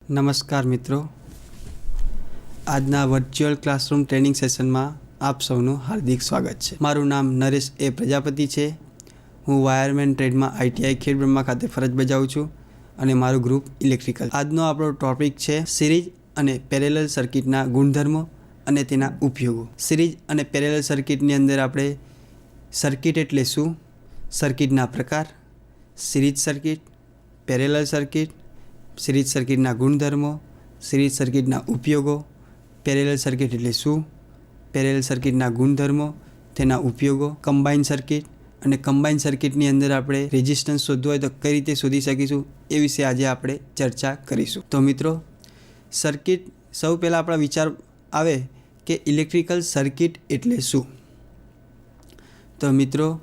નમસ્કાર મિત્રો, આજના વર્ચ્યુઅલ ક્લાસરૂમ ટ્રેનિંગ સેશનમાં આપ સૌનું હાર્દિક સ્વાગત છે. મારું નામ નરેશ એ પ્રજાપતિ છે. હું વાયરમેન ટ્રેડમાં ITI ખેડબ્રહ્મા ખાતે ફરજ બજાવું છું અને મારું ગ્રુપ ઇલેક્ટ્રિકલ. આજનો આપણો ટોપિક છે સિરીઝ અને પેરેલલ સર્કિટના ગુણધર્મો અને તેના ઉપયોગો. સિરીઝ અને પેરેલલ સર્કિટની અંદર આપણે સર્કિટ એટલે શું, સર્કિટના પ્રકાર, series circuit, parallel circuit, series સર્કિટના ગુણધર્મો, સિરીઝ સર્કિટના ઉપયોગો, પેરેલલ સર્કિટ એટલે શું, પેરેલલ સર્કિટના ગુણધર્મો, તેના ઉપયોગો, કમ્બાઇન સર્કિટ અને કમ્બાઇન સર્કિટની અંદર આપણે રેઝિસ્ટન્સ શોધવો હોય તો કઈ રીતે શોધી શકીશું એ વિશે આજે આપણે ચર્ચા કરીશું. તો મિત્રો, સર્કિટ સૌ પહેલાં આપણા વિચાર આવે કે ઇલેક્ટ્રિકલ સર્કિટ એટલે શું. તો મિત્રો,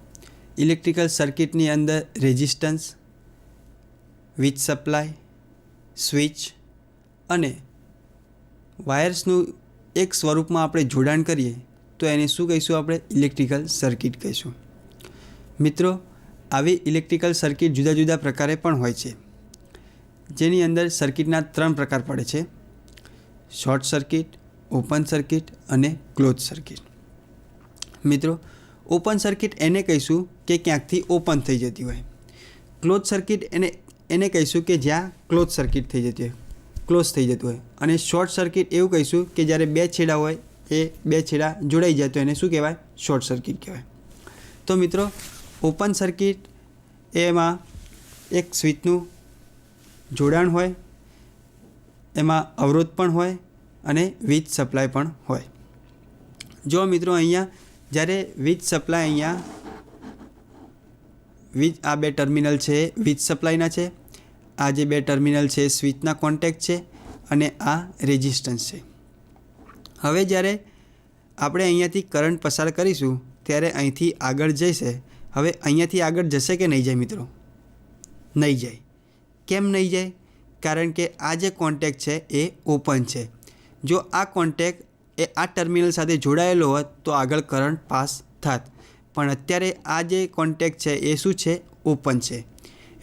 ઇલેક્ટ્રિકલ સર્કિટની અંદર રેઝિસ્ટન્સ, વીજ સપ્લાય, સ્વિચ અને વાયર્સનું એક સ્વરૂપમાં આપણે જોડાણ કરીએ તો એને શું કહીશું? આપણે ઇલેક્ટ્રિકલ સર્કિટ કહીશું. મિત્રો, આવી ઇલેક્ટ્રિકલ સર્કિટ જુદા જુદા પ્રકારે પણ હોય છે, જેની અંદર સર્કિટના 3 પ્રકાર પડે છે: શોર્ટ સર્કિટ, ઓપન સર્કિટ અને ક્લોઝ સર્કિટ. મિત્રો, ઓપન સર્કિટ એને કહીશું કે ક્યાંકથી ઓપન થઈ જતી હોય. ક્લોઝ સર્કિટ એને કહીશું કે જ્યાં ક્લોઝ સર્કિટ થઈ જતી હોય, ક્લોઝ થઈ જતું હોય. અને શોર્ટ સર્કિટ એવું કહીશું કે જ્યારે 2 છેડા હોય એ 2 છેડા જોડાઈ જાય તો એને શું કહેવાય? શોર્ટ સર્કિટ કહેવાય. તો મિત્રો, ઓપન સર્કિટ એમાં એક સ્વિચનું જોડાણ હોય, એમાં અવરોધ પણ હોય અને વીજ સપ્લાય પણ હોય. જો મિત્રો, અહીંયા જ્યારે વીજ સપ્લાય, અહીંયા આ 2 ટર્મિનલ છે વીજ સપ્લાયના છે, આ જે 2 ટર્મિનલ છે સ્વિચના કોન્ટેક્ટ છે અને આ રેઝિસ્ટન્સ છે. હવે જ્યારે આપણે અહીંયાથી કરંટ પસાર કરીશું ત્યારે અહીંથી આગળ જશે. હવે અહીંયાથી આગળ જશે કે નહીં જાય મિત્રો? નહીં જાય. કેમ નહીં જાય? કારણ કે આ જે કોન્ટેક્ટ છે એ ઓપન છે. જો આ કોન્ટેક્ટ એ આ ટર્મિનલ સાથે જોડાયેલો હોત તો આગળ કરંટ પાસ થાત, પણ અત્યારે આ જે કોન્ટેક્ટ છે એ શું છે? ઓપન છે.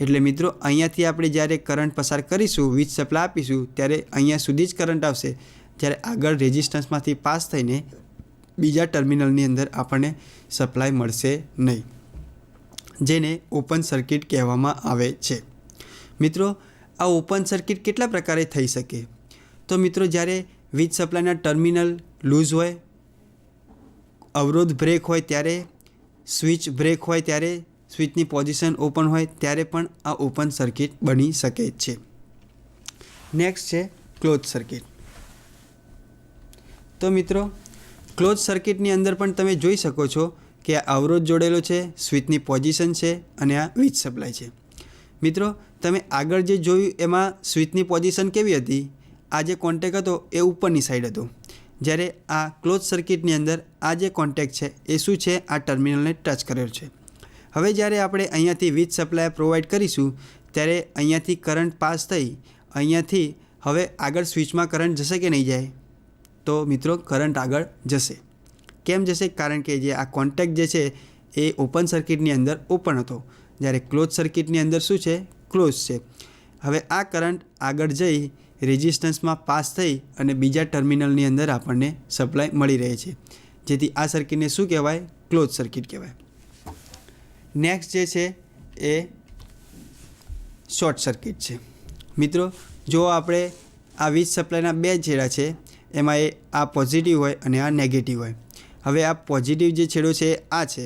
એટલે મિત્રો, અહીંયાથી આપણે જ્યારે કરંટ પસાર કરીશું, વીજ સપ્લાય આપીશું, ત્યારે અહીંયા સુધી જ કરંટ આવશે. જ્યારે આગળ રેઝિસ્ટન્સમાંથી પાસ થઈને બીજા ટર્મિનલની અંદર આપણને સપ્લાય મળશે નહીં, જેને ઓપન સર્કિટ કહેવામાં આવે છે. મિત્રો, આ ઓપન સર્કિટ કેટલા પ્રકારે થઈ શકે? તો મિત્રો, જ્યારે વીજ સપ્લાયના ટર્મિનલ લૂઝ હોય, અવરોધ બ્રેક હોય ત્યારે, સ્વિચ બ્રેક હોય ત્યારે, સ્વિચની પોઝિશન ઓપન હોય ત્યારે પણ આ ઓપન સર્કિટ બની શકે છે. નેક્સ્ટ છે ક્લોઝ સર્કિટ. તો મિત્રો, ક્લોઝ સર્કિટની અંદર પણ તમે જોઈ શકો છો કે આ અવરોધ જોડેલો છે, સ્વિચની પોઝિશન છે અને આ વીજ સપ્લાય છે. મિત્રો, તમે આગળ જે જોયું એમાં સ્વિચની પોઝિશન કેવી હતી? આ જે કોન્ટેક્ટ હતો એ ઉપરની સાઈડ હતો. જ્યારે આ ક્લોઝ સર્કિટની અંદર આ જે કોન્ટેક્ટ છે એ શું છે? આ ટર્મિનલને ટચ કરેલ છે. હવે જ્યારે આપણે અહીંયાથી વીજ સપ્લાય પ્રોવાઈડ કરીશું ત્યારે અહીંયાથી કરંટ પાસ થઈ અહીંયાથી હવે આગળ સ્વિચમાં કરંટ જશે કે નહીં જાય? તો મિત્રો, કરંટ આગળ જશે. કેમ જશે? કારણ કે જે આ કોન્ટેક્ટ જે છે એ ઓપન સર્કિટની અંદર ઓપન હતો, જ્યારે ક્લોઝ સર્કિટની અંદર શું છે? ક્લોઝ છે. હવે આ કરંટ આગળ જઈ રેઝિસ્ટન્સમાં પાસ થઈ અને બીજા ટર્મિનલની અંદર આપણને સપ્લાય મળી રહે છે, જેથી આ સર્કિટને શું કહેવાય? ક્લોઝ સર્કિટ કહેવાય. નેક્સ્ટ જે છે એ શોર્ટ સર્કિટ છે. મિત્રો, જો આપણે આ વીજ સપ્લાયના 2 છેડા છે, એમાં આ પોઝિટિવ હોય અને આ નેગેટિવ હોય. હવે આ પોઝિટિવ જે છેડો છે આ છે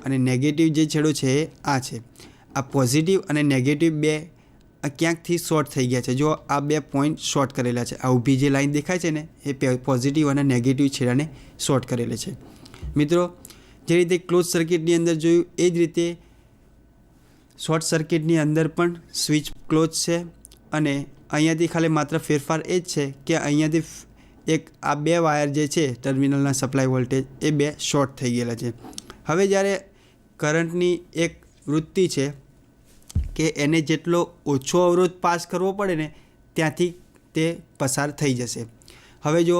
અને નેગેટિવ જે છેડો છે એ આ છે. આ પોઝિટિવ અને નેગેટિવ 2 ક્યાંકથી શોર્ટ થઈ ગયા છે. જો આ 2 પોઈન્ટ શોર્ટ કરેલા છે, આ ઊભી જે લાઈન દેખાય છે ને એ પોઝિટિવ અને નેગેટિવ છેડાને શોર્ટ કરેલા છે. મિત્રો, જે રીતે ક્લોઝ સર્કિટની અંદર જોયું એ જ રીતે શોર્ટ સર્કિટની અંદર પણ સ્વિચ ક્લોઝ છે અને અહીંયાથી ખાલી માત્ર ફેરફાર એ જ છે કે અહીંયાથી આ 2 વાયર જે છે ટર્મિનલના સપ્લાય વોલ્ટેજ એ 2 શોર્ટ થઈ ગયેલા છે. હવે જ્યારે કરંટની એક વૃત્તિ છે કે એને જેટલો ઓછો અવરોધ પાસ કરવો પડે ને ત્યાંથી તે પસાર થઈ જશે. હવે જો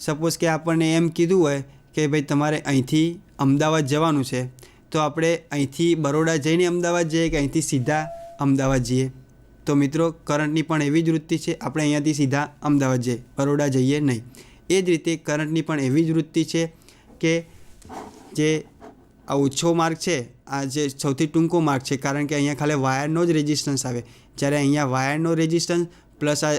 સપોઝ કે આપણને એમ કીધું હોય કે ભાઈ તમારે અહીંથી અમદાવાદ જવાનું છે, તો આપણે અહીંથી બરોડા જઈને અમદાવાદ જઈએ કે અહીંથી સીધા અમદાવાદ જઈએ? તો મિત્રો કરંટની પણ એવી જ વૃત્તિ છે, આપણે અહીંયાથી સીધા અમદાવાદ જઈએ, બરોડા જઈએ નહીં. એ જ રીતે કરંટની પણ એવી જ વૃત્તિ છે કે જે આ ઓછો માર્ગ છે, આ જે સૌથી ટૂંકો માર્ગ છે, કારણ કે અહીંયા ખાલી વાયરનો જ રેઝિસ્ટન્સ આવે, જ્યારે અહીંયા વાયરનો રેઝિસ્ટન્સ પ્લસ આ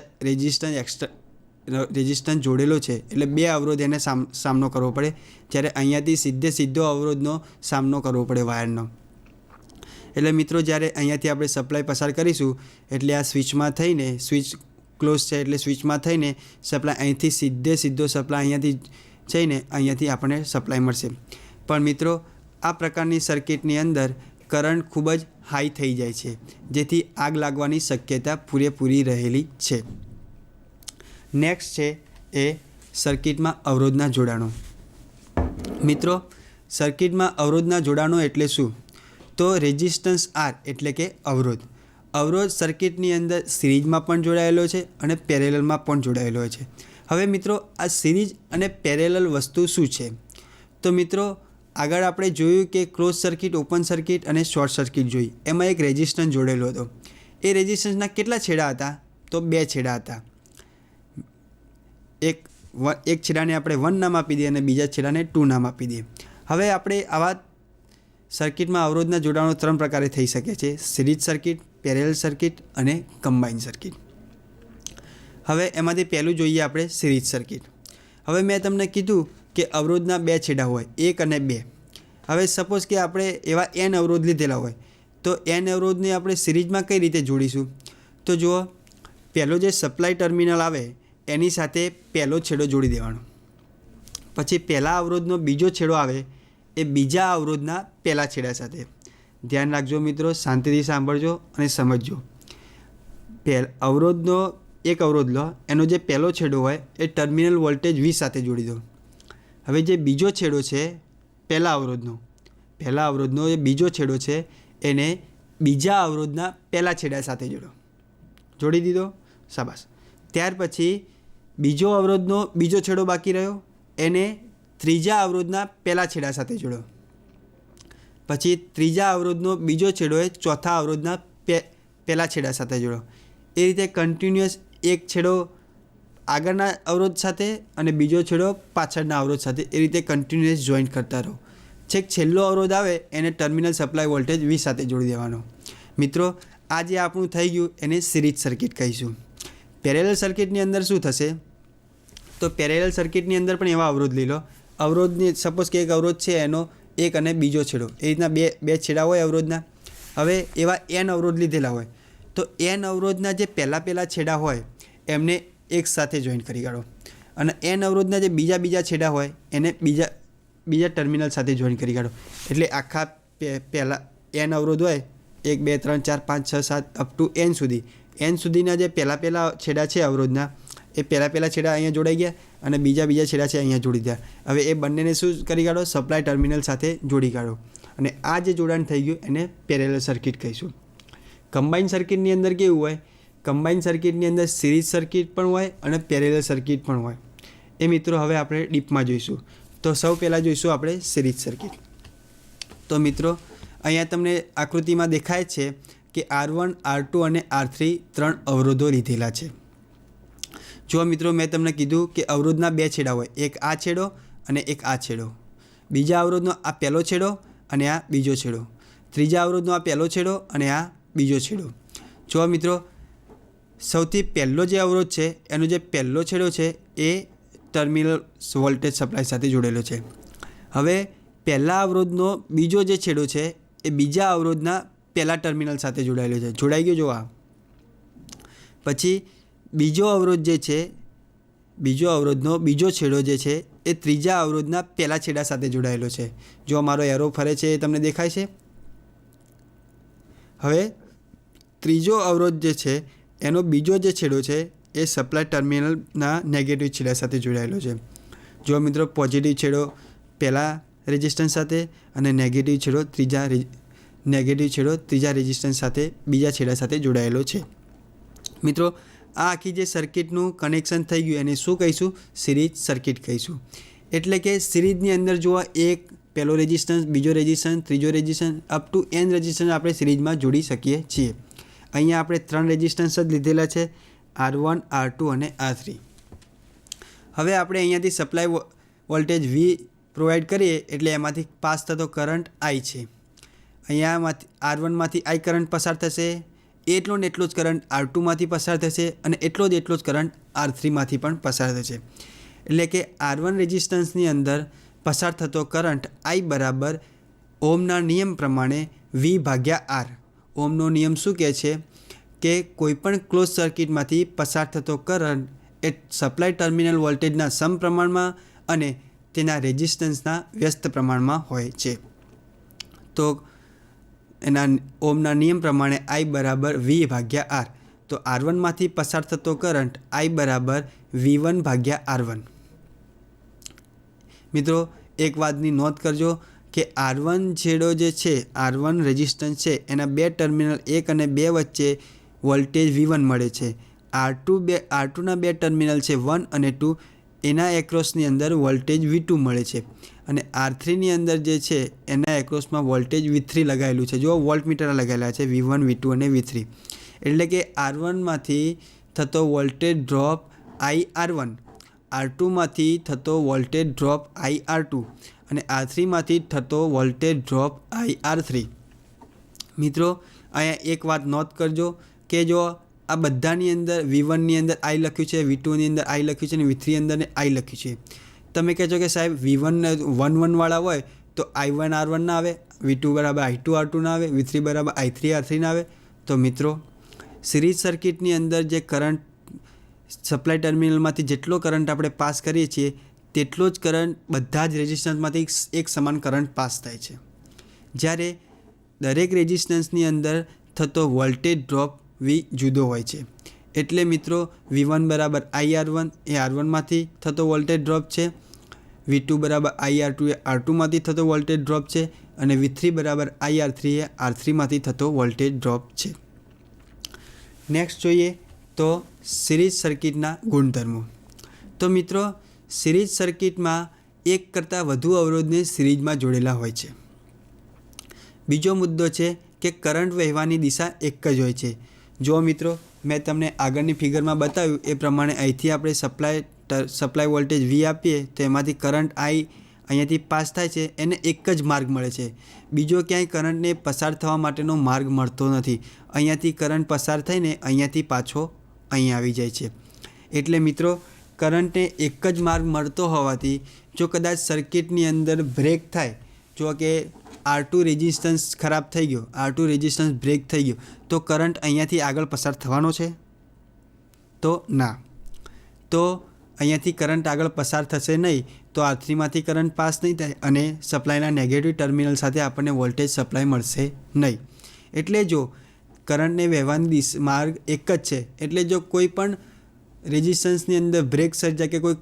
રેઝિસ્ટન્સ જોડેલો છે, એટલે બે અવરોધ એને સામનો કરવો પડે, જ્યારે અહીંયાથી સીધો અવરોધનો સામનો કરવો પડે વાયરનો. એટલે મિત્રો જ્યારે અહીંયાથી આપણે સપ્લાય પસાર કરીશું એટલે આ સ્વિચમાં થઈને, સ્વિચ ક્લોઝ છે એટલે સ્વિચમાં થઈને સપ્લાય અહીંથી સીધો સપ્લાય અહીંયાથી જઈને અહીંયાથી આપણને સપ્લાય મળશે. પણ મિત્રો આ પ્રકારની સર્કિટની અંદર કરંટ ખૂબ જ હાઈ થઈ જાય છે, જેથી આગ લાગવાની શક્યતા પૂરેપૂરી રહેલી છે. નેક્સ્ટ છે એ સર્કિટમાં અવરોધના જોડાણો. મિત્રો સર્કિટમાં અવરોધના જોડાણો એટલે શું? તો રેઝિસ્ટન્સ આર એટલે કે અવરોધ સર્કિટની અંદર સિરીઝમાં પણ જોડાયેલો છે અને પેરેલલમાં પણ જોડાયેલો છે. હવે મિત્રો આ સિરીઝ અને પેરેલલ વસ્તુ શું છે? તો મિત્રો આગળ આપણે જોયું કે ક્લોઝ સર્કિટ, ઓપન સર્કિટ અને શોર્ટ સર્કિટ જોઈ, એમાં એક રેઝિસ્ટન્સ જોડેલો હતો. એ રેઝિસ્ટન્સના કેટલા છેડા હતા? તો 2 છેડા હતા. એક છેડાને આપણે 1 નામ આપી દઈએ અને બીજા છેડાને 2 નામ આપી દઈએ. હવે આપણે આવા સર્કિટમાં અવરોધના જોડાણો 3 પ્રકારે થઈ શકે છે: સિરીઝ સર્કિટ, પેરેલલ સર્કિટ અને કમ્બાઇન સર્કિટ. હવે એમાંથી પહેલું જોઈએ આપણે સિરીઝ સર્કિટ. હવે મેં તમને કીધું કે અવરોધના 2 છેડા હોય, 1 અને 2. હવે સપોઝ કે આપણે એવા n અવરોધ લીધેલા હોય, તો n અવરોધને આપણે સિરીઝમાં કઈ રીતે જોડીશું? તો જુઓ, પહેલો જે સપ્લાય ટર્મિનલ આવે એની સાથે પહેલો છેડો જોડી દેવાનો. પછી પહેલા અવરોધનો બીજો છેડો આવે એ બીજા અવરોધના પહેલા છેડા સાથે. ધ્યાન રાખજો મિત્રો, શાંતિથી સાંભળજો અને સમજજો. અવરોધનો એક અવરોધ લો, એનો જે પહેલો છેડો હોય એ ટર્મિનલ વોલ્ટેજ V સાથે જોડી દો. હવે જે બીજો છેડો છે પહેલા અવરોધનો જે બીજો છેડો છે એને બીજા અવરોધના પહેલા છેડા સાથે જોડી દીધો. શાબાશ. ત્યાર પછી બીજો અવરોધનો બીજો છેડો બાકી રહ્યો, એને ત્રીજા અવરોધના પહેલા છેડા સાથે જોડો. પછી ત્રીજા અવરોધનો બીજો છેડો એ ચોથા અવરોધના પહેલા છેડા સાથે જોડો. એ રીતે કન્ટિન્યુઅસ એક છેડો આગળના અવરોધ સાથે અને બીજો છેડો પાછળના અવરોધ સાથે, એ રીતે કન્ટિન્યુઅસ જોઈન્ટ કરતા રહો. છેક છેલ્લો અવરોધ આવે એને ટર્મિનલ સપ્લાય વોલ્ટેજ V સાથે જોડી દેવાનો. મિત્રો આ જે આપણું થઈ ગયું એને સિરીઝ સર્કિટ કહીશું. પેરેલલ સર્કિટની અંદર શું થશે? તો પેરેલલ સર્કિટની અંદર પણ એવા અવરોધ લઈ લો. અવરોધની સપોઝ કે એક અવરોધ છે એનો એક અને બીજો છેડો, એ રીતના બે છેડા હોય અવરોધના. હવે એવા n અવરોધ લીધેલા હોય, તો n અવરોધના જે પહેલા છેડા હોય એમને એક સાથે જોઈન્ટ કરી કાઢો, અને n અવરોધના જે બીજા છેડા હોય એને બીજા ટર્મિનલ સાથે જોઈન્ટ કરી કાઢો. એટલે આખા પહેલાં n અવરોધ હોય 1 2 3 4 5 6 7 અપ ટુ n સુધીના જે પહેલા છેડા છે અવરોધના, એ પહેલા છેડા અહીંયા જોડાઈ ગયા અને બીજા છેડા છે અહીંયા જોડી ગયા. હવે એ બંનેને શું કરી કાઢો? સપ્લાય ટર્મિનલ સાથે જોડી કાઢો. અને આ જે જોડાણ થઈ ગયું એને પેરેલલ સર્કિટ કહીશું. કમ્બાઇન સર્કિટની અંદર કેવું હોય? કમ્બાઇન સર્કિટની અંદર સિરીઝ સર્કિટ પણ હોય અને પેરેલલ સર્કિટ પણ હોય. એ મિત્રો હવે આપણે ડીપમાં જોઈશું. તો સૌ પહેલાં જોઈશું આપણે સિરીઝ સર્કિટ. તો મિત્રો અહીંયા તમને આકૃતિમાં દેખાય છે કે R1, R2 અને R3 3 અવરોધો લીધેલા છે. જો મિત્રો મેં તમને કીધું કે અવરોધના 2 છેડા હોય, એક આ છેડો અને એક આ છેડો. બીજા અવરોધનો આ પહેલો છેડો અને આ બીજો છેડો. ત્રીજા અવરોધનો આ પહેલો છેડો અને આ બીજો છેડો. જો મિત્રો સૌથી પહેલો જે અવરોધ છે એનો જે પહેલો છેડો છે એ ટર્મિનલ વોલ્ટેજ સપ્લાય સાથે જોડેલો છે. હવે પહેલા અવરોધનો બીજો જે છેડો છે એ બીજા અવરોધના પહેલા ટર્મિનલ સાથે જોડાયેલો છે. જોડાઈ ગયો જો આ. પછી બીજો અવરોધનો બીજો છેડો જે છે એ ત્રીજા અવરોધના પહેલા છેડા સાથે જોડાયેલો છે. જો મારો એરો ફરે છે એ તમને દેખાય છે. હવે ત્રીજો અવરોધ જે છે એનો બીજો જે છેડો છે એ સપ્લાય ટર્મિનલના નેગેટિવ છેડા સાથે જોડાયેલો છે. જો મિત્રો પોઝિટિવ છેડો પહેલા રેઝિસ્ટન્સ સાથે અને નેગેટિવ છેડો ત્રીજા રેઝિસ્ટન્સ સાથે બીજા છેડા સાથે જોડાયેલો છે. મિત્રો આ આખી જે સર્કિટનું કનેક્શન થઈ ગયું એને શું કહીશું? સિરીઝ સર્કિટ કહીશું. એટલે કે સિરીઝની અંદર જો એક પહેલો રેઝિસ્ટન્સ, બીજો રેઝિસ્ટન્સ, ત્રીજો resistance up to n resistance આપણે સિરીઝમાં જોડી શકીએ છીએ. અહીંયા આપણે 3 રેઝિસ્ટન્સ જ લીધેલા છે, R1, R2 અને R3. હવે આપણે અહીંયાથી સપ્લાય વોલ્ટેજ V પ્રોવાઈડ કરીએ એટલે એમાંથી પાસ થતો કરંટ I છે. અહીંયામાંથી R1માંથી I કરંટ પસાર થશે, એટલો ને એટલો જ કરંટ R2માંથી પસાર થશે અને એટલો જ કરંટ R3માંથી પણ પસાર થશે. એટલે કે R1 રેઝિસ્ટન્સની અંદર પસાર થતો કરંટ I બરાબર ઓમના નિયમ પ્રમાણે V/R. ઓમનો નિયમ શું કહે છે કે કોઈપણ ક્લોઝ સર્કિટમાંથી પસાર થતો કરંટ એ સપ્લાય ટર્મિનલ વોલ્ટેજના સમપ્રમાણમાં અને તેના રેઝિસ્ટન્સના વ્યસ્ત પ્રમાણમાં હોય છે. તો એના ઓમના નિયમ પ્રમાણે I બરાબર V/R. તો R1માંથી પસાર થતો કરંટ I બરાબર V1/R1. મિત્રો એક વાતની નોંધ કરજો કે R1 છેડો જે છે, R1 રેઝિસ્ટન્સ છે, એના 2 ટર્મિનલ 1 અને 2 વચ્ચે વોલ્ટેજ V1 મળે છે. R2ના 2 ટર્મિનલ છે 1 અને 2, એના એક્રોસની અંદર વોલ્ટેજ V2 મળે છે અને R3ની અંદર જે છે એના એક્રોસમાં વોલ્ટેજ V3 લગાવેલું છે. જો વોલ્ટમીટર લગાવેલા છે V1, V2 અને V3. એટલે કે R1માંથી થતો વોલ્ટેજ ડ્રોપ IR1, R2માંથી થતો વોલ્ટેજ ડ્રોપ IR2 અને R3માંથી થતો વોલ્ટેજ ડ્રોપ IR3. મિત્રો અહીંયા એક વાત નોટ કરજો કે જો આ બધાની અંદર V1ની અંદર I લખ્યું છે, V2ની અંદર I લખ્યું છે અને V3 અંદર I લખ્યું છે. તમે કહેશો કે સાહેબ V1 1 વાળા હોય તો I1 R1 ના આવે, V2 બરાબર I2 R2 ના આવે, V3 બરાબર I3 R3 ના આવે. તો મિત્રો સિરીઝ સર્કિટની અંદર જે કરંટ સપ્લાય ટર્મિનલમાંથી જેટલો કરંટ આપણે પાસ કરીએ છીએ તેટલો જ કરંટ બધા જ રેઝિસ્ટન્સમાંથી એક સમાન કરંટ પાસ થાય છે. જ્યારે દરેક રેઝિસ્ટન્સની અંદર થતો વોલ્ટેજ ડ્રોપ V જુદો હોય છે. એટલે મિત્રો V1 બરાબર IR1 એ R1માંથી થતો વોલ્ટેજ ડ્રોપ છે, V2 બરાબર IR2 એ R2માંથી થતો વોલ્ટેજ ડ્રોપ છે અને V3 બરાબર IR3 એ R3માંથી થતો વોલ્ટેજ ડ્રોપ છે. નેક્સ્ટ જોઈએ તો સિરીઝ સર્કિટના ગુણધર્મો. તો મિત્રો સિરીઝ સર્કિટમાં એક કરતાં વધુ અવરોધને સિરીઝમાં જોડેલા હોય છે. બીજો મુદ્દો છે કે કરંટ વહેવાની દિશા એક જ હોય છે. જો મિત્રો મેં તમને આગળની ફિગરમાં બતાવ્યું એ પ્રમાણે અહીંથી આપણે સપ્લાય વોલ્ટેજ V આપીએ તો એમાંથી કરંટ I અહીંયાથી પાસ થાય છે, એને એક જ માર્ગ મળે છે. બીજો ક્યાંય કરંટને પસાર થવા માટેનો માર્ગ મળતો નથી. અહીંયાથી કરંટ પસાર થઈને અહીંયાથી પાછો અહીં આવી જાય છે. એટલે મિત્રો કરંટને એક જ માર્ગ મળતો હોવાથી જો કદાચ સર્કિટની અંદર બ્રેક થાય, જો કે R2 રેઝિસ્ટન્સ ખરાબ થઈ ગયો, R2 રેઝિસ્ટન્સ બ્રેક થઈ ગયો, તો કરંટ અહીંયાથી આગળ પસાર થવાનો છે? તો ના. તો અહીંયાથી કરંટ આગળ પસાર થશે નહીં, તો R3માંથી કરંટ પાસ નહીં થાય અને સપ્લાયના નેગેટિવ ટર્મિનલ સાથે આપણને વોલ્ટેજ સપ્લાય મળશે નહીં. એટલે જો કરંટને વહેવાની માર્ગ એક જ છે, એટલે જો કોઈ પણ રેઝિસ્ટન્સની અંદર બ્રેક સર્જાય કે કોઈ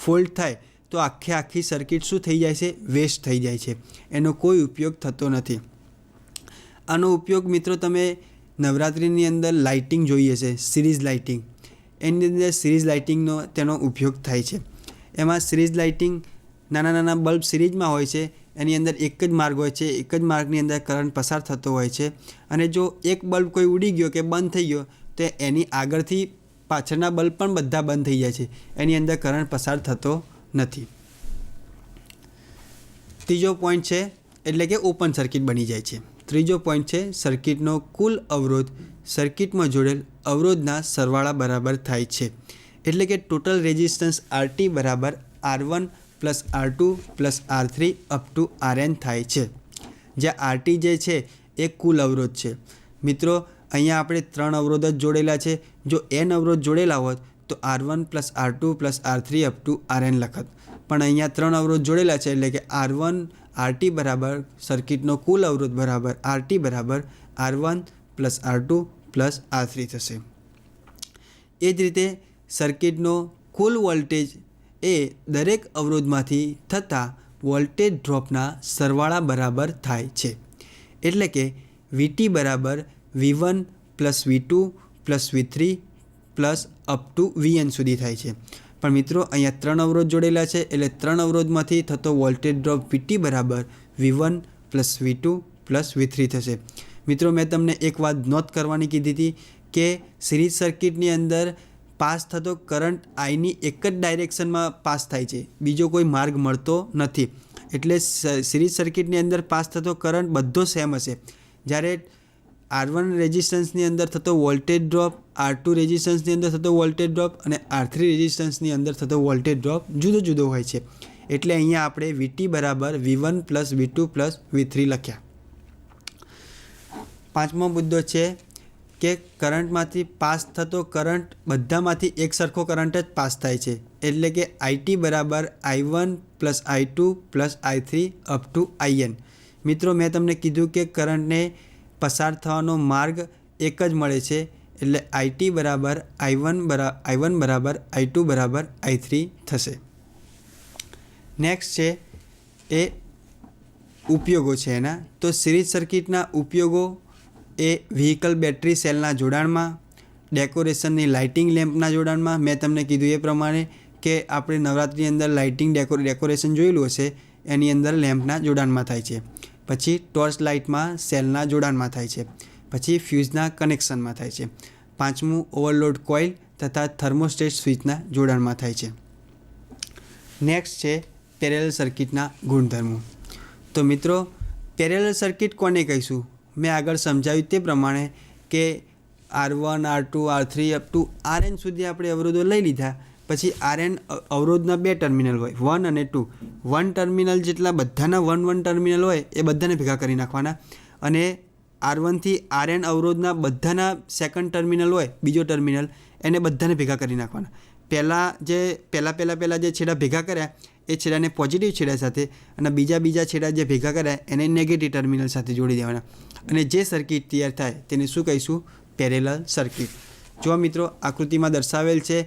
ફોલ્ટ થાય તો આખી સર્કિટ શું થઈ જાય છે? વેસ્ટ થઈ જાય છે. એનો કોઈ ઉપયોગ થતો નથી. આનો ઉપયોગ મિત્રો તમે નવરાત્રિની અંદર લાઇટિંગ જોઈએ છે, સિરીઝ લાઇટિંગ. એની અંદર સિરીઝ લાઇટિંગનો તેનો ઉપયોગ થાય છે. એમાં સિરીઝ લાઇટિંગ નાના બલ્બ સિરીઝમાં હોય છે, એની અંદર એક જ માર્ગ હોય છે, એક જ માર્ગની અંદર કરંટ પસાર થતો હોય છે અને જો એક બલ્બ કોઈ ઉડી ગયો કે બંધ થઈ ગયો તો એની આગળથી પાછળના બલ્બ પણ બધા બંધ થઈ જાય છે, એની અંદર કરંટ પસાર થતો નથી. ત્રીજો પોઈન્ટ છે એટલે કે ઓપન સર્કિટ બની જાય છે. ત્રીજો પોઈન્ટ છે સર્કિટનો કુલ અવરોધ સર્કિટમાં જોડેલ અવરોધના સરવાળા બરાબર થાય છે. એટલે કે ટોટલ રેઝિસ્ટન્સ RT બરાબર R1 plus R2 plus R3 up to RN થાય છે. જ્યાં RT જે છે એ કુલ અવરોધ છે. મિત્રો અહીંયા આપણે 3 અવરોધ જ જોડેલા છે. જો N અવરોધ જોડેલા હોત તો R1 plus R2 plus R3 up to RN લખત. પણ અહીંયા 3 અવરોધ જોડેલા છે એટલે કે R1 RT બરાબર સર્કિટનો કુલ અવરોધ બરાબર RT બરાબર R1 plus R2 plus R3 થશે. એ જ રીતે સર્કિટનો કુલ વોલ્ટેજ એ દરેક અવરોધમાંથી થતા વોલ્ટેજ ડ્રોપના સરવાળા બરાબર થાય છે. એટલે કે VT બરાબર V1 plus V2 plus V3 plus up to VN સુધી થાય છે. પણ મિત્રો અહીંયા 3 અવરોધ જોડેલા છે એટલે 3 અવરોધમાંથી થતો વોલ્ટેજ ડ્રોપ VT બરાબર V1 plus V2 plus V3 થશે. મિત્રો મેં તમને એક વાત નોટ કરવાની કીધી હતી કે સિરીઝ સર્કિટની અંદર પાસ થતો કરંટ આઈની એક જ ડાયરેક્શનમાં પાસ થાય છે, બીજો કોઈ માર્ગ મળતો નથી. એટલે સિરીઝ સર્કિટની અંદર પાસ થતો કરંટ બધો સેમ હશે. જ્યારે R1 રેઝિસ્ટન્સની અંદર થતો વોલ્ટેજ ડ્રોપ, R2 રેઝિસ્ટન્સની અંદર થતો વોલ્ટેજ ડ્રોપ અને R3 રેઝિસ્ટન્સની અંદર થતો વોલ્ટેજ ડ્રોપ જુદો જુદો હોય છે. એટલે અહીંયા આપણે VT બરાબર V1 plus V2 plus V3 લખ્યા. પાંચમો મુદ્દો છે કે કરંટમાંથી પાસ થતો કરંટ બધામાંથી એક સરખો કરંટ જ પાસ થાય છે. એટલે કે IT બરાબર I1 plus I2 plus I3 up to IN. મિત્રો મેં તમને કીધું કે કરંટને પસાર થવાનો માર્ગ એક જ મળે છે. એટલે IT બરાબર I1 બરાબર I2 બરાબર I3 થશે. નેક્સ્ટ છે એ ઉપયોગો છે એના. તો સિરીઝ સર્કિટના ઉપયોગો એ વ્હીકલ બેટરી સેલના જોડાણમાં, ડેકોરેશનની લાઇટિંગ લેમ્પના જોડાણમાં. મેં તમને કીધું એ પ્રમાણે કે આપણે નવરાત્રિની અંદર લાઇટિંગ ડેકોરેશન જોયેલું હશે, એની અંદર લેમ્પના જોડાણમાં થાય છે. પછી ટોર્ચ લાઇટમાં સેલના જોડાણમાં થાય છે. પછી ફ્યુઝના કનેક્શનમાં થાય છે. પાંચમું ઓવરલોડ કોઇલ તથા થર્મોસ્ટેટ સ્વિચના જોડાણમાં થાય છે. નેક્સ્ટ છે પેરેલલ સર્કિટના ગુણધર્મો. તો મિત્રો પેરેલલ સર્કિટ કોને કહીશું? મેં આગળ સમજાવ્યું તે પ્રમાણે કે R1, R2, R3 up to RN સુધી આપણે અવરોધો લઈ લીધા. પછી RN અવરોધના બે ટર્મિનલ હોય, 1 અને 2. 1 ટર્મિનલ જેટલા બધાના 1 ટર્મિનલ હોય એ બધાને ભેગા કરી નાખવાના. અને R1 થી RN અવરોધના બધાના સેકન્ડ ટર્મિનલ હોય, બીજો ટર્મિનલ, એને બધાને ભેગા કરી નાખવાના. પહેલાં જે છેડા ભેગા કર્યા એ છેડાને પોઝિટિવ છેડા સાથે અને બીજા છેડા જે ભેગા કર્યા એને નેગેટિવ ટર્મિનલ સાથે જોડી દેવાના. અને જે સર્કિટ તૈયાર થાય તેને શું કહીશું? Parallel circuit. જો મિત્રો આકૃતિમાં દર્શાવેલ છે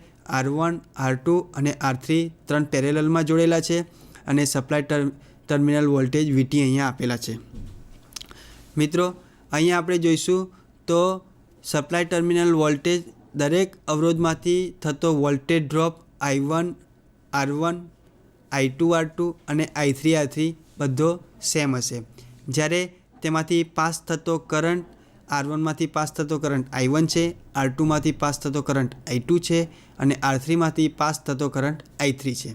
R1, R2 અને R3 ત્રણ પેરેલલમાં જોડેલા છે અને સપ્લાય ટર્મિનલ વોલ્ટેજ VT અહીંયા આપેલા છે. મિત્રો અહીંયા આપણે જોઈશું તો સપ્લાય ટર્મિનલ વોલ્ટેજ દરેક અવરોધમાંથી થતો voltage drop I1 R1, I2 R2 અને I3 R3 બધો સેમ હશે. જ્યારે તેમાંથી પાસ થતો કરંટ R1માંથી પાસ થતો કરંટ I1 છે, R2માંથી પાસ થતો કરંટ I2 છે અને R3માંથી પાસ થતો કરંટ I3 છે.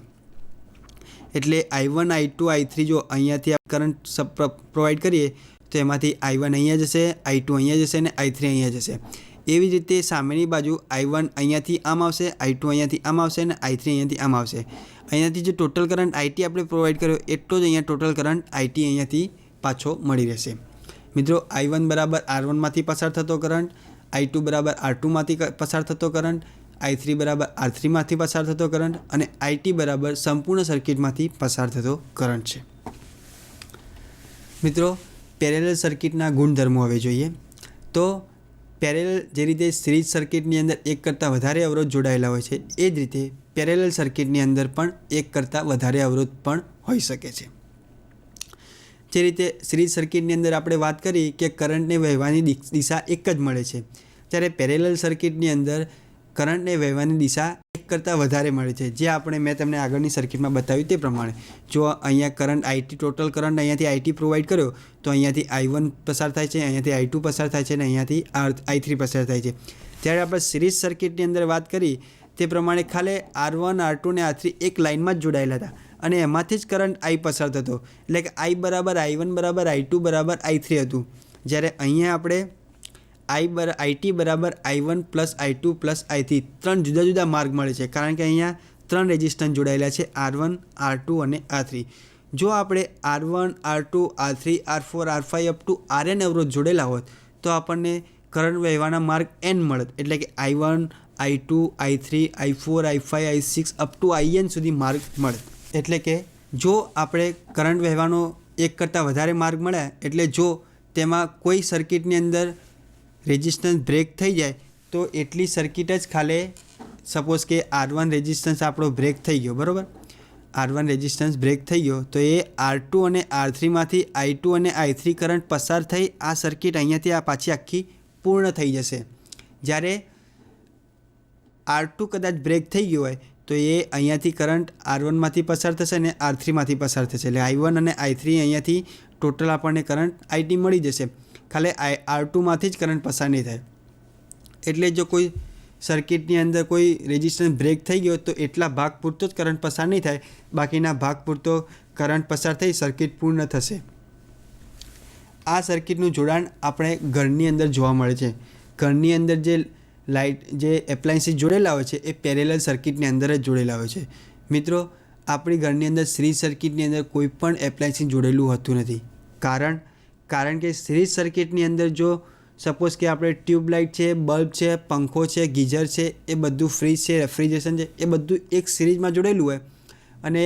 એટલે I1, I2, I3 જો અહીંયાથી કરંટ પ્રોવાઈડ કરીએ તો એમાંથી I1 અહીંયા જશે, I2 અહીંયા જશે અને I3 અહીંયા જશે. એવી જ રીતે સામેની બાજુ I1 અહીંયાથી આમ આવશે, I2 અહીંયાથી આમ આવશે અને I3 અહીંયાથી આમ આવશે. અહીંયાથી જે ટોટલ કરંટ IT આપણે પ્રોવાઈડ કર્યો એટલો જ અહીંયા ટોટલ કરંટ IT અહીંયાથી પાછો મળી રહેશે. મિત્રો I1 બરાબર R1માંથી પસાર થતો કરંટ, I2 બરાબર R2માંથી પસાર થતો કરંટ, I3 બરાબર R3માંથી પસાર થતો કરંટ અને IT બરાબર સંપૂર્ણ સર્કિટમાંથી પસાર થતો કરંટ છે. મિત્રો પેરેલલ સર્કિટના ગુણધર્મો હવે જોઈએ. તો પેરેલલ જે રીતે સિરીઝ સર્કિટની અંદર એક કરતાં વધારે અવરોધ જોડાયેલા હોય છે, એ જ રીતે પેરેલલ સર્કિટની અંદર પણ એક કરતાં વધારે અવરોધ પણ હોઈ શકે છે. જે રીતે સિરીઝ સર્કિટની અંદર આપણે વાત કરી કે કરંટને વહેવાની દિશા એક જ મળે છે, ત્યારે પેરેલલ સર્કિટની અંદર કરંટને વહેવાની દિશા એક કરતાં વધારે મળે છે. જે મેં તમને આગળની સર્કિટમાં બતાવ્યું તે પ્રમાણે જો અહીંયા કરંટ IT ટોટલ કરંટ અહીંયાથી IT પ્રોવાઈડ કર્યો તો અહીંયાથી I1 પસાર થાય છે, અહીંયાથી I2 પસાર થાય છે અને અહીંયાથી I3 પસાર થાય છે. જ્યારે આપણે સિરીઝ સર્કિટની અંદર વાત કરી તે પ્રમાણે ખાલી R1, R2 અને R3 એક લાઇનમાં જ જોડાયેલા હતા અને એમાંથી જ કરંટ I પસાર થતો. એટલે કે I બરાબર I1 બરાબર I2 બરાબર I3 હતું. જ્યારે અહીંયા આપણે IT બરાબર I1 plus I2 plus I3 ત્રણ જુદા જુદા માર્ગ મળે છે, કારણ કે અહીંયા ત્રણ રેઝિસ્ટન્સ જોડાયેલા છે R1, R2 અને R3. જો આપણે R1, R2, R3, R4, R5 up to RN અવરોધ જોડેલા હોત તો આપણને કરંટ વહેવાના માર્ગ N મળત. એટલે કે I1, I2, I3, I4, I5, I6 up to IN સુધી માર્ગ મળે. એટલે કે જો આપણે કરંટ વહેવાનો એક કરતાં વધારે માર્ગ મળ્યા એટલે જો તેમાં કોઈ સર્કિટની અંદર રેઝિસ્ટન્સ બ્રેક થઈ જાય તો એટલી સર્કિટ જ ખાલી સપોઝ કે R1 રેઝિસ્ટન્સ આપણો બ્રેક થઈ ગયો, બરાબર, R1 રેઝિસ્ટન્સ બ્રેક થઈ ગયો તો એ R2 અને R3માંથી I2 અને I3 કરંટ પસાર થઈ આ સર્કિટ અહીંયાથી આ પાછી આખી પૂર્ણ થઈ જશે. જ્યારે R2 કદાચ બ્રેક થઈ ગયો હોય તો એ અહીંયાથી કરંટ R1માંથી પસાર થશે અને R3માંથી પસાર થશે. એટલે I1 અને I3 અહીંયાથી ટોટલ આપણને કરંટ IT મળી જશે. ખાલી R2માંથી જ કરંટ પસાર નહીં થાય. એટલે જો કોઈ સર્કિટની અંદર કોઈ રેઝિસ્ટન્સ બ્રેક થઈ ગયો તો એટલા ભાગ પૂરતો જ કરંટ પસાર નહીં થાય, બાકીના ભાગ પૂરતો કરંટ પસાર થઈ સર્કિટ પૂર્ણ થશે. આ સર્કિટનું જોડાણ આપણે ઘરની અંદર જોવા મળે છે. ઘરની અંદર જે એપ્લાયન્સીસ જોડેલા હોય છે એ પેરેલલ સર્કિટની અંદર જ જોડેલા હોય છે. મિત્રો, આપણી ઘરની અંદર સિરીઝ સર્કિટની અંદર કોઈ પણ એપ્લાયન્સીસ જોડેલું હોતું નથી. કારણ કે સિરીઝ સર્કિટની અંદર જો સપોઝ કે આપણે ટ્યુબલાઇટ છે, બલ્બ છે, પંખો છે, ગીઝર છે, એ બધું ફ્રીજ છે, રેફ્રિજરેશન છે, એ બધું એક સિરીઝમાં જોડેલું હોય અને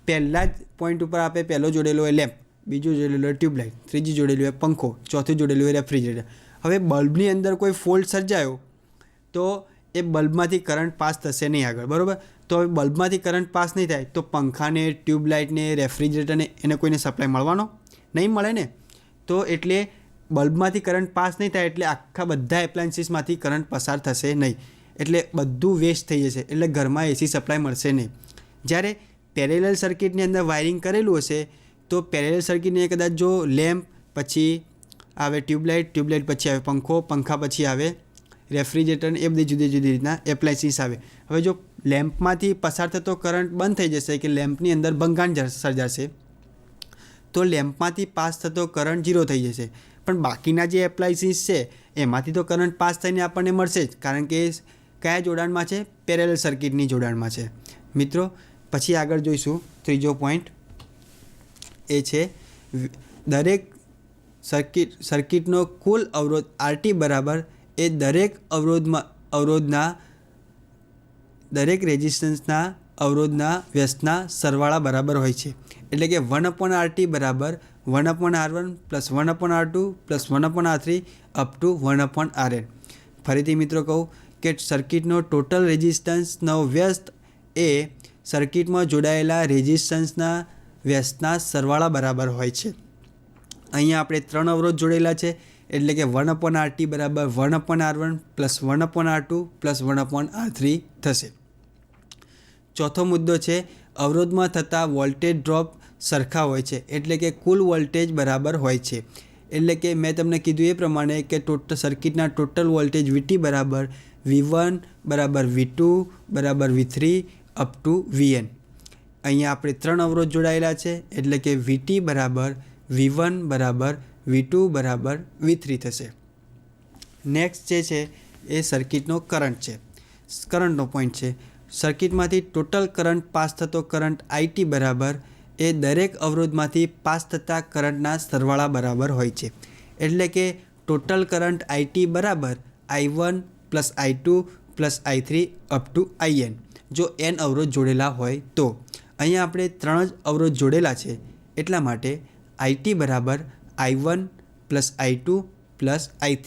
પહેલા જ પોઈન્ટ ઉપર આપણે પહેલો જોડેલો હોય લેમ્પ, બીજું જોડેલું હોય ટ્યુબલાઇટ, ત્રીજી જોડેલું હોય પંખો, ચોથું જોડેલું હોય રેફ્રિજરેટર. હવે બલ્બની અંદર કોઈ ફોલ્ટ સર્જાયો તો એ બલ્બમાંથી કરંટ પાસ થશે નહીં આગળ, બરાબર? તો હવે બલ્બમાંથી કરંટ પાસ નહીં થાય તો પંખાને, ટ્યુબલાઇટને, રેફ્રિજરેટરને એને કોઈને સપ્લાય મળવાનો નહીં મળે ને. તો એટલે બલ્બમાંથી કરંટ પાસ નહીં થાય એટલે આખા બધા એપ્લાયન્સીસમાંથી કરંટ પસાર થશે નહીં, એટલે બધું વેસ્ટ થઈ જશે, એટલે ઘરમાં એસી સપ્લાય મળશે નહીં. જ્યારે પેરેલલ સર્કિટની અંદર વાયરિંગ કરેલું હશે તો પેરેલલ સર્કિટની કદાચ જો લેમ્પ, પછી આવે ટ્યુબલાઇટ, ટ્યુબલાઇટ પછી આવે પંખો, પંખા પછી આવે રેફ્રિજરેટર, એ બધી જુદી જુદી રીતના એપ્લાયન્સીસ આવે. હવે જો લેમ્પમાંથી પસાર થતો કરંટ બંધ થઈ જશે કે લેમ્પની અંદર ભંગાણ સર્જાશે તો લેમ્પમાંથી પાસ થતો કરંટ 0 થઈ જશે. પણ બાકીના જે એપ્લાયન્સીસ છે એમાંથી તો કરંટ પાસ થઈને આપણને મળશે જ, કારણ કે કયા જોડાણમાં છે? પેરેલલ સર્કિટની જોડાણમાં છે. મિત્રો, પછી આગળ જોઈશું ત્રીજો પોઈન્ટ, એ છે દરેક સર્કિટનો કુલ અવરોધ RT બરાબર એ દરેક અવરોધના દરેક રેઝિસ્ટન્સના અવરોધના વ્યસ્તના સરવાળા બરાબર હોય છે. એટલે કે 1/RT બરાબર 1/R1 plus 1/R2 plus 1/R3 up to 1/Rn. ફરીથી મિત્રો કહું કે સર્કિટનો ટોટલ રેઝિસ્ટન્સનો વ્યસ્ત એ સર્કિટમાં જોડાયેલા રેઝિસ્ટન્સના વ્યસ્તના સરવાળા બરાબર હોય છે. અહીંયા આપણે 3 અવરોધ જોડેલા છે એટલે કે 1/RT બરાબર 1/R1 plus 1/R2 plus 1/R3 થશે. ચોથો મુદ્દો છે અવરોધમાં થતા વોલ્ટેજ ડ્રોપ સરખા હોય છે, એટલે કે કુલ વોલ્ટેજ બરાબર હોય છે. એટલે કે મેં તમને કીધું એ પ્રમાણે કે સર્કિટના ટોટલ વોલ્ટેજ VT બરાબર V1 બરાબર V2 બરાબર V3 અપ ટુ Vn. અહીંયા આપણે 3 અવરોધ જોડાયેલા છે એટલે કે VT બરાબર V1 બરાબર V2 બરાબર V3 થશે. નેક્સ્ટ જે છે એ સર્કિટનો કરંટ છે, કરંટનો પોઈન્ટ છે. સર્કિટમાંથી ટોટલ કરંટ પાસ થતો કરંટ IT બરાબર એ દરેક અવરોધમાંથી પાસ થતા કરંટના સરવાળા બરાબર હોય છે. એટલે કે ટોટલ કરંટ IT બરાબર I1 plus I2 plus I3 up to IN જો n અવરોધ જોડેલા હોય તો. અહીંયા આપણે 3 જ અવરોધ જોડેલા છે એટલા માટે IT બરાબર I1 plus I2 plus I3,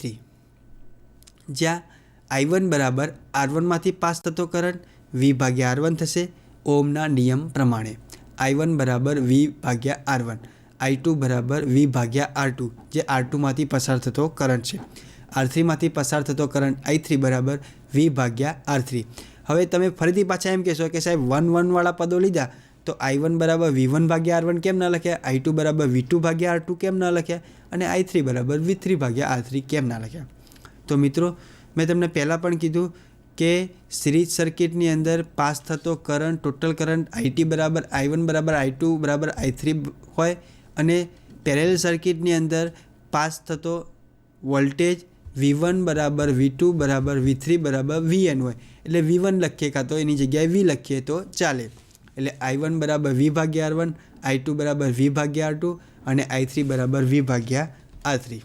જ્યાં I1 બરાબર R1માંથી પાસ થતો કરંટ V/R1 થશે ઓહમના નિયમ પ્રમાણે. I1 બરાબર V/R1, I2 બરાબર V/R2 જે R2માંથી પસાર થતો કરંટ છે. R3માંથી પસાર થતો કરંટ I3 બરાબર V/R3. હવે તમે ફરીથી પાછા એમ કહેશો કે સાહેબ 1 વાળા પદો લીધા તો I1 બરાબર V1/R1 કેમ ના લખ્યા, I2 બરાબર V2/R2 કેમ ના લખ્યા અને I3 બરાબર V3/R3 કેમ ના લખ્યા? તો મિત્રો, મેં તમને પહેલાં પણ કીધું કે સિરીઝ સર્કિટની અંદર પાસ થતો કરંટ, ટોટલ કરંટ IT બરાબર I1 બરાબર I2 બરાબર I3 હોય અને પેરેલલ સર્કિટની અંદર પાસ થતો વોલ્ટેજ V1 બરાબર V2 બરાબર V3 બરાબર Vn હોય. એટલે V1 લખીએ કાં તો એની જગ્યાએ V લખીએ તો ચાલે. એટલે I1 બરાબર V/R1, I2 બરાબર V/R2 અને I3 બરાબર V/R3.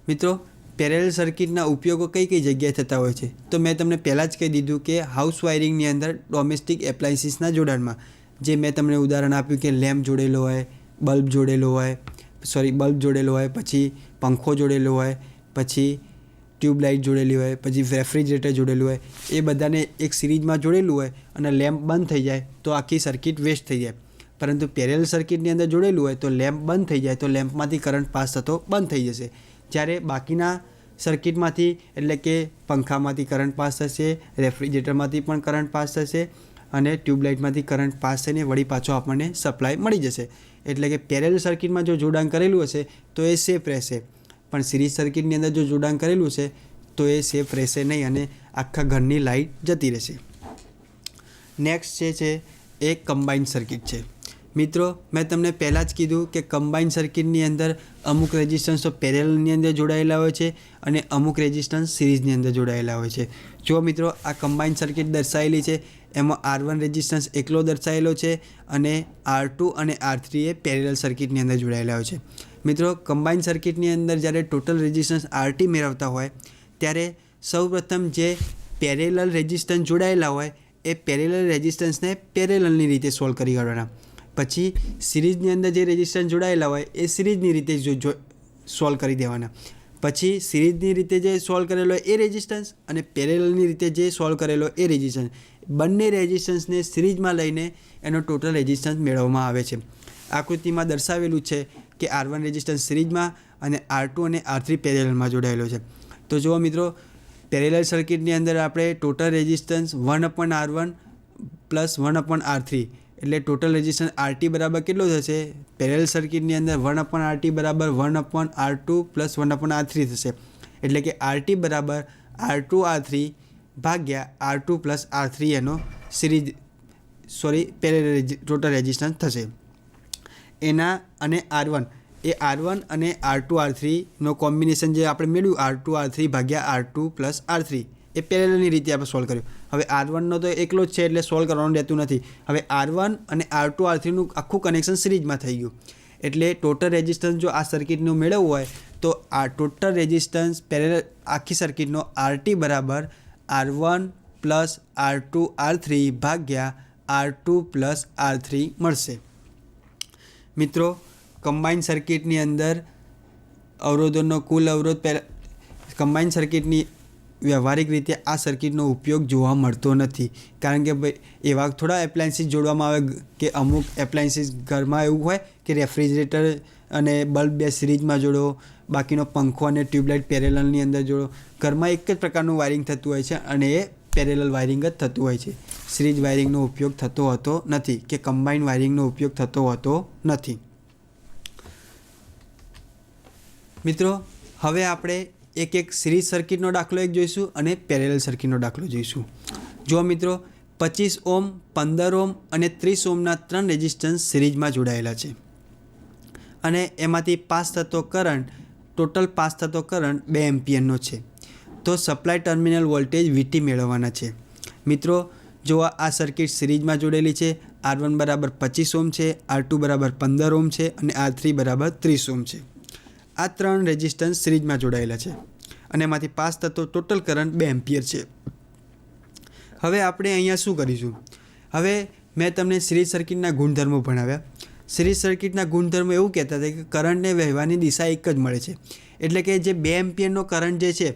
મિત્રો, પેરેલલ સર્કિટના ઉપયોગો કઈ કઈ જગ્યાએ થતા હોય છે તો મેં તમને પહેલાં જ કહી દીધું કે હાઉસ વાયરિંગની અંદર ડોમેસ્ટિક એપ્લાયન્સીસના જોડાણમાં, જે મેં તમને ઉદાહરણ આપ્યું કે લેમ્પ જોડેલો હોય, બલ્બ જોડેલો હોય, પછી પંખો જોડેલો હોય, પછી ટ્યુબલાઇટ જોડેલી હોય, પછી રેફ્રિજરેટર જોડેલું હોય, એ બધાને એક સિરીઝમાં જોડેલું હોય અને લેમ્પ બંધ થઈ જાય તો આખી સર્કિટ વેસ્ટ થઈ જાય. પરંતુ પેરેલલ સર્કિટની અંદર જોડેલું હોય તો લેમ્પ બંધ થઈ જાય તો લેમ્પમાંથી કરંટ પાસ થતો બંધ થઈ જશે. જ્યારે બાકીના સર્કિટમાંથી એટલે કે પંખામાંથી કરંટ પાસ થશે, રેફ્રિજરેટરમાંથી પણ કરંટ પાસ થશે અને ટ્યુબલાઇટમાંથી કરંટ પાસ થઈને વળી પાછો આપણને સપ્લાય મળી જશે. એટલે કે પેરેલલ સર્કિટમાં જો જોડાણ કરેલું હશે તો એ સેફ રહેશે પણ સિરીઝ સર્કિટની અંદર જો જોડાણ કરેલું છે તો એ સેફ રહેશે નહીં અને આખા ઘરની લાઇટ જતી રહેશે. નેક્સ્ટ છે એ કમ્બાઇન્ડ સર્કિટ છે. મિત્રો, મેં તમને પહેલાં જ કીધું કે કમ્બાઇન્ડ સર્કિટની અંદર અમુક રેઝિસ્ટન્સ તો પેરેલલની અંદર જોડાયેલા હોય છે અને અમુક રેઝિસ્ટન્સ સિરીઝની અંદર જોડાયેલા હોય છે. જો મિત્રો, આ કમ્બાઇન્ડ સર્કિટ દર્શાવેલી છે એમાં R1 રેઝિસ્ટન્સ એકલો દર્શાવેલો છે અને R2 અને R3 એ પેરેલલ સર્કિટની અંદર જોડાયેલા હોય છે. મિત્રો, કમ્બાઇન્ડ સર્કિટની અંદર જ્યારે ટોટલ રેઝિસ્ટન્સ RT મેળવતા હોય ત્યારે સૌપ્રથમ જે પેરેલલ રેઝિસ્ટન્સ જોડાયેલા હોય એ પેરેલલ રેઝિસ્ટન્સને પેરેલલની રીતે સોલ્વ કરી કાઢવાના. પછી સિરીઝની અંદર જે રેઝિસ્ટન્સ જોડાયેલા હોય એ સિરીઝની રીતે સોલ્વ કરી દેવાના. પછી સિરીઝની રીતે જે સોલ્વ કરેલો હોય એ રેઝિસ્ટન્સ અને પેરેલલની રીતે જે સોલ્વ કરેલો એ રેઝિસ્ટન્સ, બંને રેઝિસ્ટન્સને સિરીઝમાં લઈને એનો ટોટલ રેઝિસ્ટન્સ મેળવવામાં આવે છે. આકૃતિમાં દર્શાવેલું છે કે R1 રેઝિસ્ટન્સ સિરીઝમાં અને R2 અને R3 પેરેલલમાં જોડાયેલો છે. તો જુઓ મિત્રો, પેરેલલ સર્કિટની અંદર આપણે total resistance 1/R1 plus 1/R3 એટલે ટોટલ રેઝિસ્ટન્સ RT બરાબર કેટલો થશે? પેરેલલ સર્કિટની અંદર 1/RT બરાબર 1/R2 પ્લસ 1/R3 થશે. એટલે કે RT બરાબર R2R3 ભાગ્યા R2 પ્લસ R3 એનો પેરેલલ ટોટલ રેઝિસ્ટન્સ થશે. એના અને R1 અને R2R3નો કોમ્બિનેશન જે આપણે મેળવ્યું R2R3 ભાગ્યા R2 પ્લસ R3 એ પેરેલલની રીતે આપણે સોલ્વ કર્યું. હવે R1નો તો એકલો જ છે એટલે સોલ્વ કરવાનું રહેતું નથી. હવે R1 અને R2R3નું આખું કનેક્શન સિરીઝમાં થઈ ગયું એટલે ટોટલ રેઝિસ્ટન્સ જો આ સર્કિટનું મેળવવું હોય તો આ ટોટલ રેઝિસ્ટન્સ પેરેલલ આખી સર્કિટનો RT બરાબર R1 પ્લસ R2R3 ભાગ્યા R2 પ્લસ R3 મળશે. મિત્રો, કમ્બાઇન્ડ સર્કિટની અંદર અવરોધોનો કુલ અવરોધ કમ્બાઇન્ડ સર્કિટની વ્યવહારિક રીતે આ સર્કિટનો ઉપયોગ જોવા મળતો નથી. કારણ કે ભાઈ એવા થોડા એપ્લાયન્સીસ જોડવામાં આવે કે અમુક એપ્લાયન્સીસ ઘરમાં એવું હોય કે રેફ્રિજરેટર અને બલ્બ બે સિરીઝમાં જોડો, બાકીનો પંખો અને ટ્યુબલાઇટ પેરેલલની અંદર જોડો. ઘરમાં એક જ પ્રકારનું વાયરિંગ થતું હોય છે અને એ પેરેલલ વાયરિંગ જ થતું હોય છે. સિરીઝ વાયરિંગનો ઉપયોગ થતો હોતો નથી કે કમ્બાઇન્ડ વાયરિંગનો ઉપયોગ થતો હોતો નથી. મિત્રો, હવે આપણે એક સિરીઝ સર્કિટનો દાખલો એક જોઈશું અને પેરેલલ સર્કિટનો દાખલો જોઈશું. જો મિત્રો, 25 ઓમ, 15 ઓમ અને 30 ઓમના 3 રેઝિસ્ટન્સ સિરીઝમાં જોડાયેલા છે અને એમાંથી ટોટલ પાસ થતો કરંટ 2 એમ્પિયરનો છે. તો સપ્લાય ટર્મિનલ વોલ્ટેજ VT મેળવવાના છે. મિત્રો, જો આ સર્કિટ સિરીઝમાં જોડેલી છે, R1 બરાબર 25 ઓમ છે, R2 બરાબર 15 ઓમ છે અને R3 બરાબર 30 ઓમ છે. આ 3 રેઝિસ્ટન્સ સિરીઝમાં જોડાયેલા છે અને એમાંથી પાસ થતો ટોટલ કરંટ 2 એમ્પિયર છે. હવે આપણે અહીંયા શું કરીશું? હવે મેં તમને સિરીઝ સર્કિટના ગુણધર્મો ભણાવ્યા. સિરીઝ સર્કિટના ગુણધર્મો એવું કહેતા હતા કે કરંટને વહેવાની દિશા એક જ મળે છે. એટલે કે જે 2 એમ્પિયરનો કરંટ જે છે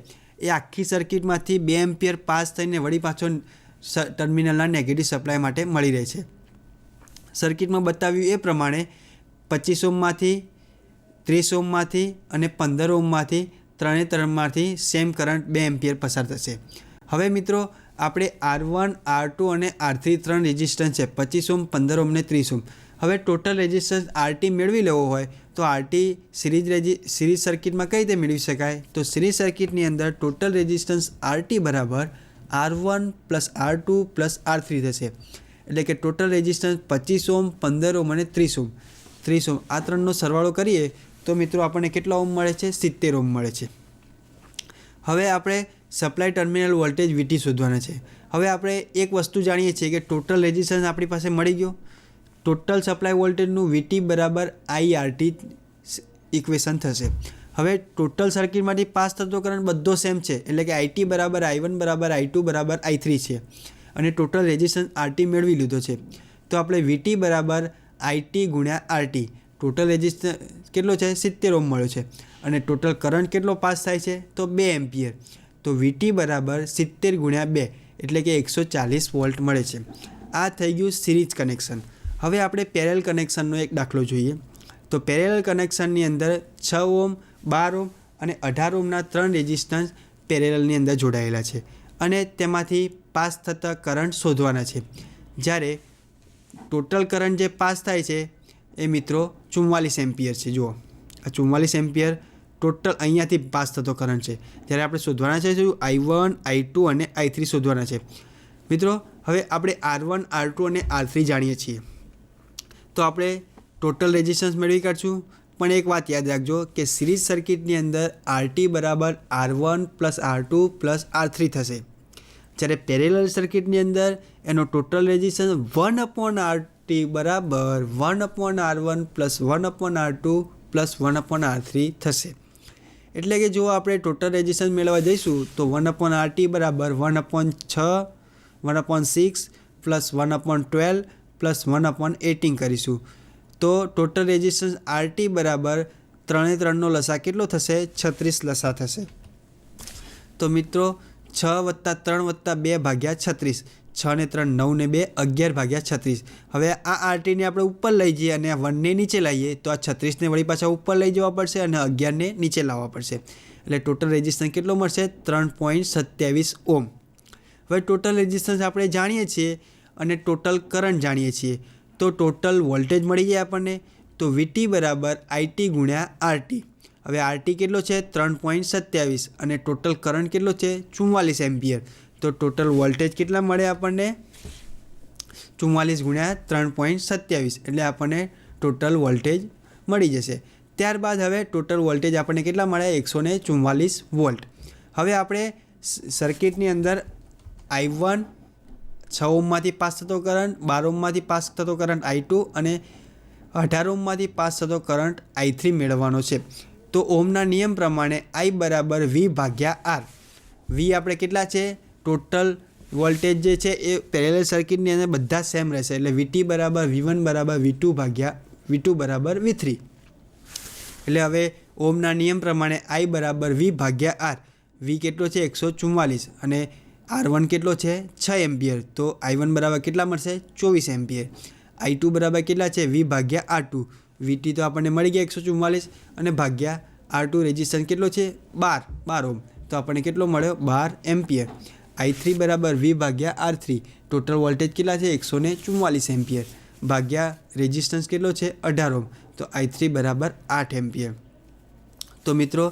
એ આખી સર્કિટમાંથી 2 એમ્પિયર પાસ થઈને વળી પાછો ટર્મિનલના નેગેટિવ સપ્લાય માટે મળી રહે છે. સર્કિટમાં બતાવ્યું એ પ્રમાણે 25 ઓમમાંથી, 30 ઓમમાંથી અને 15 ઓમમાંથી ત્રણેમાંથી સેમ કરંટ 2 એમ્પિયર પસાર થશે. હવે મિત્રો, આપણે R1, R2 અને R3 3 રેઝિસ્ટન્સ છે, 25 ઓમ, 15 ઓમ અને 30 ઓમ. હવે ટોટલ રેઝિસ્ટન્સ RT મેળવી લેવો હોય તો RT સિરીઝ સર્કિટમાં કઈ રીતે મેળવી શકાય? તો સિરીઝ સર્કિટની અંદર ટોટલ રેઝિસ્ટન્સ RT બરાબર R1 plus R2 plus R3 થશે. એટલે કે ટોટલ રેઝિસ્ટન્સ 25 ઓમ, 15 ઓમ અને 30 ઓમ. આ ત્રણનો સરવાળો કરીએ તો મિત્રો આપણને કેટલા ઓમ મળે છે? 70 ઓમ મળે છે. હવે આપણે સપ્લાય ટર્મિનલ વોલ્ટેજ VT શોધવાના છે. હવે આપણે એક વસ્તુ જાણીએ છીએ કે ટોટલ રેઝિસ્ટન્સ આપણી પાસે મળી ગયો. ટોટલ સપ્લાય વોલ્ટેજનું VT બરાબર IRT ઇક્વેશન થશે. હવે ટોટલ સર્કિટમાંથી પાસ થતો કરંટ બધો સેમ છે એટલે કે IT બરાબર I1 બરાબર I2 બરાબર I3 છે અને ટોટલ રેઝિસ્ટન્સ RT મેળવી લીધો છે. તો આપણે VT બરાબર IT ગુણ્યા RT, ટોટલ રેઝિસ્ટન્સ કેટલો છે? 70 ઓમ મળ્યો છે અને ટોટલ કરંટ કેટલો પાસ થાય છે? તો 2 એમ્પિયર. તો VT બરાબર 70 ગુણ્યા 2 એટલે કે 140 વોલ્ટ મળે છે. આ થઈ ગયું સિરીઝ કનેક્શન. હવે આપણે પેરેલલ કનેક્શનનો એક દાખલો જોઈએ. તો પેરેલલ કનેક્શનની અંદર 6 ઓમ, 12 ઓમ અને 18 ઓમના 3 રેઝિસ્ટન્સ પેરેલલની અંદર જોડાયેલા છે અને તેમાંથી પાસ થતા કરંટ શોધવાના છે. જ્યારે ટોટલ કરંટ જે પાસ થાય છે એ મિત્રો 44 એમ્પિયર છે. જુઓ, આ 44 એમ્પિયર ટોટલ અહીંયાથી પાસ થતો કરંટ છે. ત્યારે આપણે શોધવાના છે શું I1, I2 અને I3 શોધવાના છે. મિત્રો હવે આપણે R1, R2 અને R3 જાણીએ છીએ તો આપણે ટોટલ રેઝિસ્ટન્સ મેળવી કાઢશું. પણ એક વાત યાદ રાખજો કે સિરીઝ સર્કિટની અંદર RT બરાબર R1 plus R2 plus R3 થશે. જ્યારે પેરેલલ સર્કિટની અંદર એનો ટોટલ રેઝિસ્ટન્સ 1/RT બરાબર 1/R1 plus 1/R2 plus 1/R3 થશે. એટલે કે જો આપણે ટોટલ રેઝિસ્ટન્સ મેળવવા જઈશું તો 1/RT બરાબર 1/6 1/6 પ્લસ 1/12 પ્લસ 1/18 કરીશું. તો ટોટલ રેઝિસ્ટન્સ RT બરાબર 3 3નો લસા કેટલો થશે 36 લસા થશે. તો મિત્રો 6 + 3 + 2 ભાગ્યા 36, 6 ને 3 9 ને 2 11 ભાગ્યા 36. હવે આ RTને આપણે ઉપર લઈ જઈએ અને 1ને નીચે લાવીએ તો આ 36ને વળી પાછા ઉપર લઈ જવા પડશે અને 11ને નીચે લાવવા પડશે. એટલે ટોટલ રેઝિસ્ટન્સ કેટલો મળશે 3.27 ઓહ્મ. હવે ટોટલ રેઝિસ્ટન્સ આપણે જાણીએ છીએ અને ટોટલ કરંટ જાણીએ છીએ તો ટોટલ વોલ્ટેજ મળી જાય આપણને. તો VT બરાબર IT ગુણ્યા RT. હવે RT કેટલો છે 3.27 અને ટોટલ કરંટ કેટલો છે 44 એમ્પિયર. તો ટોટલ વોલ્ટેજ કેટલા મળે આપણને 44 ગુણ્યા 3.27 એટલે આપણને ટોટલ વોલ્ટેજ મળી જશે. ત્યારબાદ હવે ટોટલ વોલ્ટેજ આપણને કેટલા મળે 144 વોલ્ટ. હવે આપણે સર્કિટની અંદર I1 6 ઓહ્મમાંથી પાસ થતો કરંટ, 12 ઓહ્મમાંથી પાસ થતો કરંટ I2 અને 18 ઓહ્મમાંથી પાસ થતો કરંટ I3 મેળવવાનો છે. તો ઓહ્મના નિયમ પ્રમાણે I બરાબર V ભાગ્યા R. V આપણે કેટલા છે ટોટલ વોલ્ટેજ જે છે એ પેરેલલ સર્કિટની અંદર બધા સેમ રહેશે એટલે VT બરાબર V1 બરાબર V2 ભાગ્યા V2 બરાબર V3. એટલે હવે ઓહ્મના નિયમ પ્રમાણે I બરાબર V ભાગ્યા R. V કેટલો છે 144 અને R1 કેટલો છે 6 એમ્પિયર. તો I1 બરાબર કેટલા મળશે 24 એમ્પિયર. I2 બરાબર કેટલા છે V ભાગ્યા R2. VT તો આપણને મળી ગયા 144 અને ભાગ્યા R2 રેઝિસ્ટન્સ કેટલો છે 12 ઓહ્મ. તો આપણને કેટલો મળ્યો 12 એમ્પિયર. I3 બરાબર V ભાગ્યા R3. ટોટલ વોલ્ટેજ કેટલા છે 144 એમ્પિયર ભાગ્યા રેઝિસ્ટન્સ કેટલો છે 18 ઓહ્મ. તો I3 બરાબર 8 એમ્પિયર. તો મિત્રો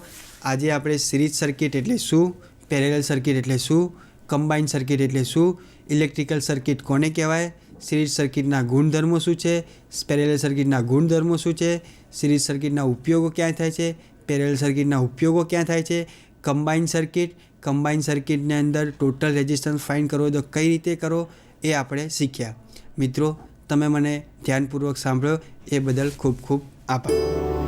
આજે આપણે સિરીઝ સર્કિટ એટલે શું, પેરેલલ સર્કિટ એટલે શું, કમ્બાઇન સર્કિટ એટલે શું, ઇલેક્ટ્રિકલ સર્કિટ કોને કહેવાય, સિરીઝ સર્કિટના ગુણધર્મો શું છે, પેરેલલ સર્કિટના ગુણધર્મો શું છે, સિરીઝ સર્કિટના ઉપયોગો ક્યાં થાય છે, પેરેલલ સર્કિટના ઉપયોગો ક્યાં થાય છે, કમ્બાઇન સર્કિટની અંદર ટોટલ રેઝિસ્ટન્સ ફાઇન્ડ કરવો તો કઈ રીતે કરો એ આપણે શીખ્યા. મિત્રો તમે મને ધ્યાનપૂર્વક સાંભળ્યો એ બદલ ખૂબ ખૂબ આભાર.